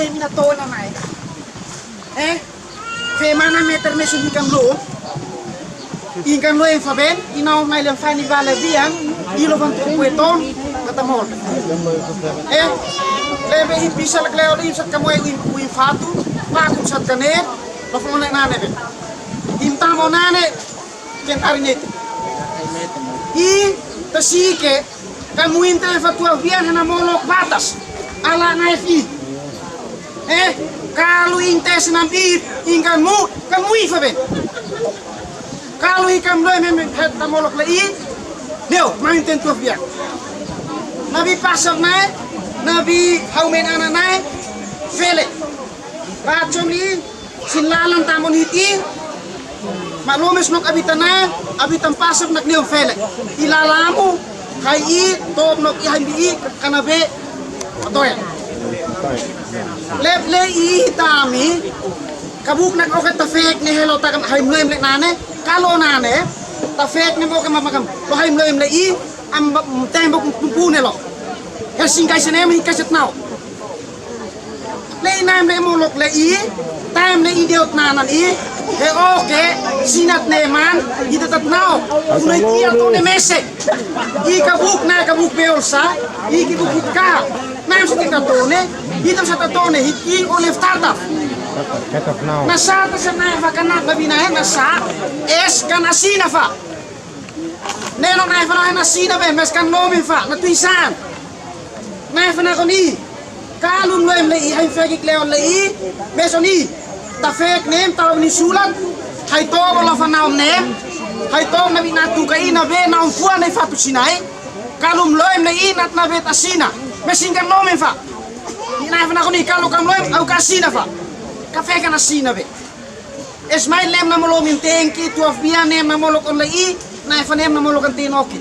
mina to na mai. Fe mana meter me sumi kam lo. Ingkang lo yang faben, inau mai lem fani bala bian, ilo van tu pueton, kata mol. Lebe in bisa lekleo in sat kamu win fatu, pakum sat kane, lofong nek nane be. Imta mo nane, ken arinet. I tasike kamu inte fatua bian hana molok batas. Ala naifi. Kalau inte senam ingkanmu, kamu i faben. Kalau ikan lo memang kita molok lagi, dia main tentu biar. Nabi pasal naik, Nabi haumen anak naik, fele. Bacom ni sinlalan tamun hiti, maklumis nok abitan naik, abitan pasal nak niom fele. Ilalamu, kai top nok ihan bi karena be, otoy. Leple tami, kabuk nak oke tafek ni hello takam haimlem lek nane. Kalau nane, tafek ni mo makam, lo haim lo im lei, am tembok pumpune lo. Kasing kai senem hi kaset nau. Lei naim lei mo lok lei, time lei idiot nanan i, oke, sinat neman, ida tat nau. Unai kia to ne mese. I kabuk beolsa, i kibuk ka. Naim setika tone, hitam sata tone, hiki oleh startup. Nasa sa na vakana babinahe nasa es kan asina fa. Neno na fa na asina be mes kan nomi fa na tuisan. Na fa na koni. Kalum lo emle i hay fekik leon le i besoni. Ta fek nem ta ni sulat. Hay to lo fa na nem. Hay to na binatu kai na be na fuan na fa tu sinai. Kalum lo emle i nat na bet asina. Mesin kan nomi fa. Ina fa na koni kalu kam lo au kasina fa. Kafe kan asina be. Esmail lem na molong tengki tuaf bian nem na molok on lei, na fanem na molok an tinoki.